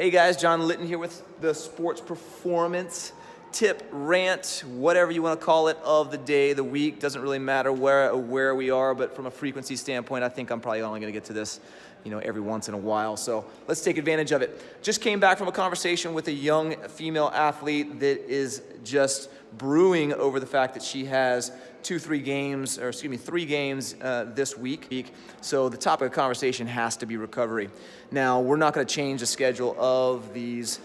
Hey guys, John Litton here with the sports performance tip, rant, whatever you want to call it, of the day, the week. Doesn't really matter where we are, but from a frequency standpoint, I think I'm probably only going to get to this, every once in a while. So let's take advantage of it. Just came back from a conversation with a young female athlete that is just brewing over the fact that she has 3 games this week. So the topic of conversation has to be recovery. Now, we're not going to change the schedule of these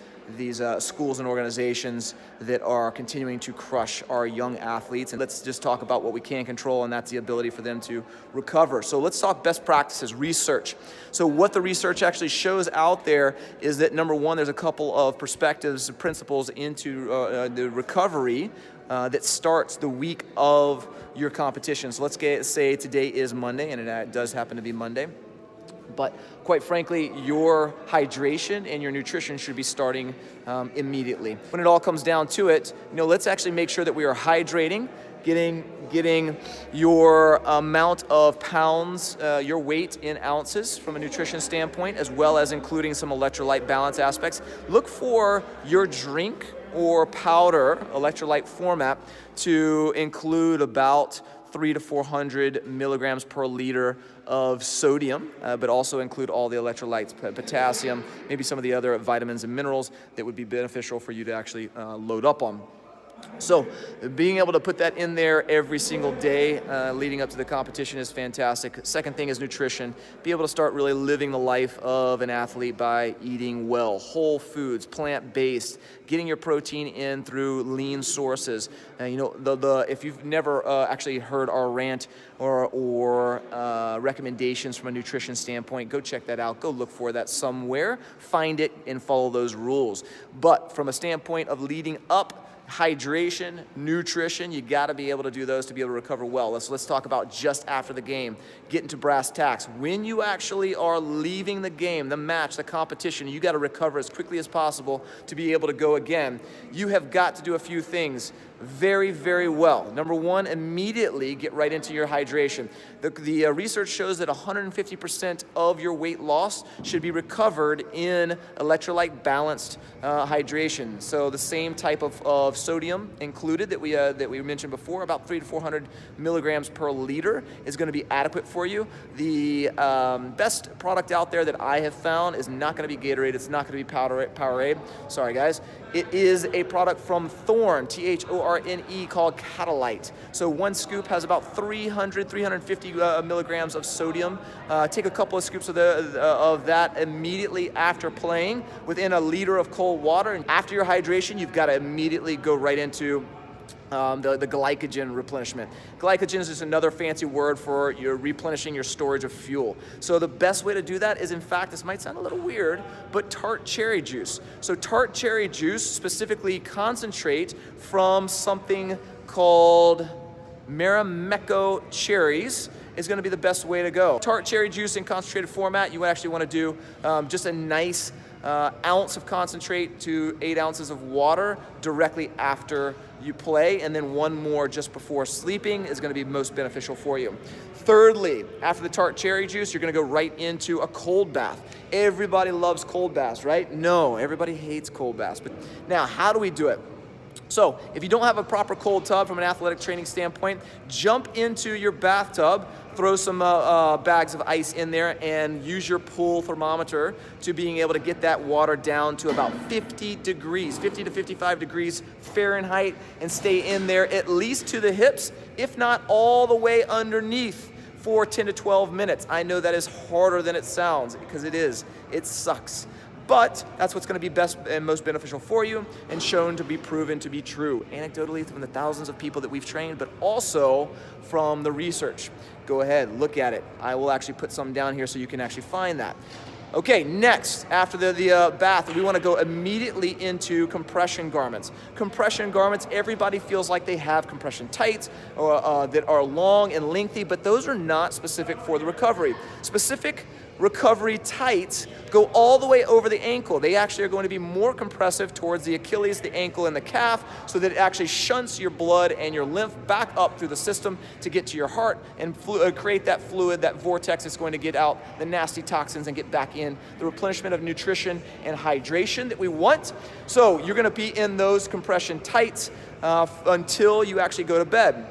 schools and organizations that are continuing to crush our young athletes. And let's just talk about what we can control, and that's the ability for them to recover. So let's talk best practices, research. So what the research actually shows out there is that, number one, there's a couple of perspectives, principles into the recovery that starts the week of your competition. So let's say today is Monday, and it does happen to be Monday. But quite frankly, your hydration and your nutrition should be starting immediately. When it all comes down to it, let's actually make sure that we are hydrating, getting your amount of pounds, your weight in ounces from a nutrition standpoint, as well as including some electrolyte balance aspects. Look for your drink or powder electrolyte format to include about 300 to 400 milligrams per liter of sodium, but also include all the electrolytes, potassium, maybe some of the other vitamins and minerals that would be beneficial for you to actually load up on. So being able to put that in there every single day leading up to the competition is fantastic. Second thing is nutrition. Be able to start really living the life of an athlete by eating well, whole foods, plant-based, getting your protein in through lean sources. If you've never actually heard our rant or recommendations from a nutrition standpoint, go check that out. Go look for that somewhere, find it, and follow those rules. But from a standpoint of leading up, hydration, nutrition, you got to be able to do those to be able to recover well. Let's talk about just after the game, getting to brass tacks. When you actually are leaving the game, the match, the competition, you got to recover as quickly as possible to be able to go again. You have got to do a few things very, very well. Number one, immediately get right into your hydration. The research shows that 150% of your weight loss should be recovered in electrolyte balanced hydration. So the same type of sodium included that we mentioned before, about 300 to 400 milligrams per liter is going to be adequate for you. The best product out there that I have found is not going to be Gatorade. It's not going to be Powerade. Sorry, guys. It is a product from Thorne, Thorne, called Catalyte. So one scoop has about 350 milligrams of sodium. Take a couple of scoops of that immediately after playing within a liter of cold water. And after your hydration, you've got to immediately go right into the glycogen replenishment. Glycogen is just another fancy word for you're replenishing your storage of fuel. So the best way to do that is, in fact, this might sound a little weird, but tart cherry juice. So tart cherry juice, specifically concentrate from something called Marimekko cherries, is going to be the best way to go. Tart cherry juice in concentrated format, you actually want to do just a nice ounce of concentrate to 8 ounces of water directly after you play, and then one more just before sleeping is going to be most beneficial for you. Thirdly, after the tart cherry juice, you're going to go right into a cold bath. Everybody loves cold baths, right? No, everybody hates cold baths. But now, how do we do it? So if you don't have a proper cold tub from an athletic training standpoint, jump into your bathtub, throw some bags of ice in there, and use your pool thermometer to being able to get that water down to about 50 degrees, 50 to 55 degrees Fahrenheit, and stay in there at least to the hips, if not all the way underneath, for 10 to 12 minutes. I know that is harder than it sounds, because it is. It sucks. But that's what's going to be best and most beneficial for you, and shown to be proven to be true, anecdotally from the thousands of people that we've trained, but also from the research. Go ahead, look at it. I will actually put some down here so you can actually find that. Okay, next, after the bath, we want to go immediately into compression garments. Compression garments, everybody feels like they have compression tights or, that are long and lengthy, but those are not specific for the recovery. Specific recovery tights go all the way over the ankle. They actually are going to be more compressive towards the Achilles, the ankle, and the calf, so that it actually shunts your blood and your lymph back up through the system to get to your heart and create that fluid, that vortex that's going to get out the nasty toxins and get back in the replenishment of nutrition and hydration that we want. So you're going to be in those compression tights until you actually go to bed.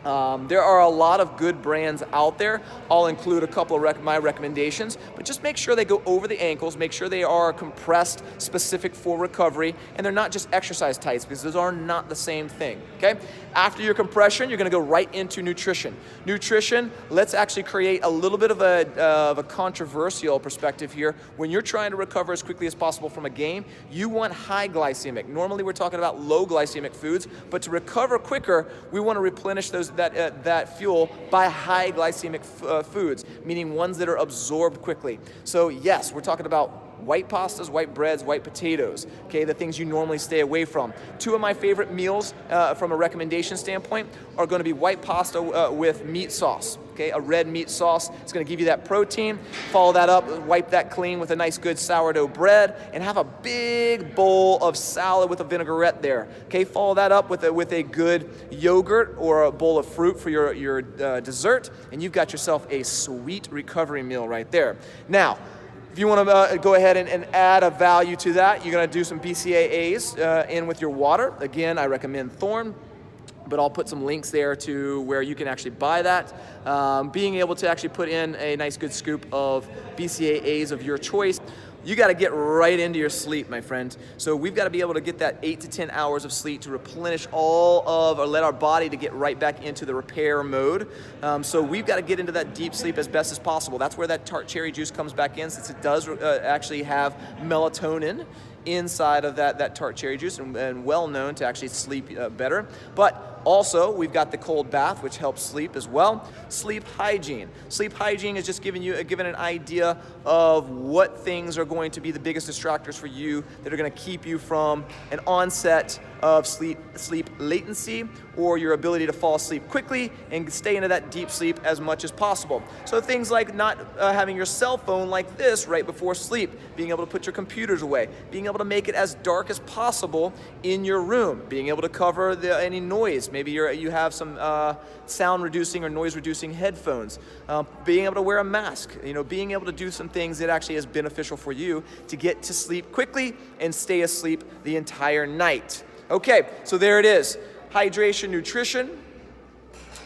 There are a lot of good brands out there. I'll include a couple of my recommendations, but just make sure they go over the ankles, make sure they are compressed, specific for recovery, and they're not just exercise tights, because those are not the same thing, okay? After your compression, you're gonna go right into nutrition. Nutrition, let's actually create a little bit of a controversial perspective here. When you're trying to recover as quickly as possible from a game, you want high glycemic. Normally we're talking about low glycemic foods, but to recover quicker, we wanna replenish that fuel by high glycemic foods, meaning ones that are absorbed quickly. So yes, we're talking about white pastas, white breads, white potatoes, okay, the things you normally stay away from. Two of my favorite meals from a recommendation standpoint are going to be white pasta with meat sauce, okay, a red meat sauce. It's going to give you that protein. Follow that up, wipe that clean with a nice good sourdough bread, and have a big bowl of salad with a vinaigrette there, okay. Follow that up with a good yogurt or a bowl of fruit for your dessert, and you've got yourself a sweet recovery meal right there. Now, if you want to go ahead and add a value to that, you're going to do some BCAAs in with your water. Again, I recommend Thorne, but I'll put some links there to where you can actually buy that. Being able to actually put in a nice good scoop of BCAAs of your choice. You got to get right into your sleep, my friend. So we've got to be able to get that 8 to 10 hours of sleep to replenish or let our body to get right back into the repair mode. So we've got to get into that deep sleep as best as possible. That's where that tart cherry juice comes back in, since it does actually have melatonin inside of that tart cherry juice, and well known to actually sleep better. But also, we've got the cold bath, which helps sleep as well. Sleep hygiene. Sleep hygiene is just giving an idea of what things are going to be the biggest distractors for you that are going to keep you from an onset of sleep latency, or your ability to fall asleep quickly and stay into that deep sleep as much as possible. So things like not having your cell phone like this right before sleep, being able to put your computers away, being able to make it as dark as possible in your room, being able to cover any noise. Maybe you have some sound reducing or noise reducing headphones, being able to wear a mask, being able to do some things that actually is beneficial for you to get to sleep quickly and stay asleep the entire night. Okay, so there it is. Hydration, nutrition.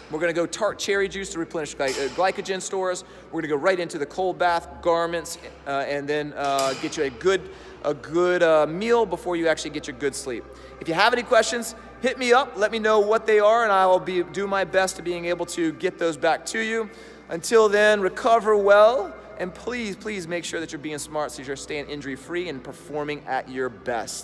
We're going to go tart cherry juice to replenish glycogen stores. We're going to go right into the cold bath, garments, and then get you a good meal before you actually get your good sleep. If you have any questions, hit me up. Let me know what they are, and I will do my best to being able to get those back to you. Until then, recover well, and please make sure that you're being smart so you're staying injury-free and performing at your best.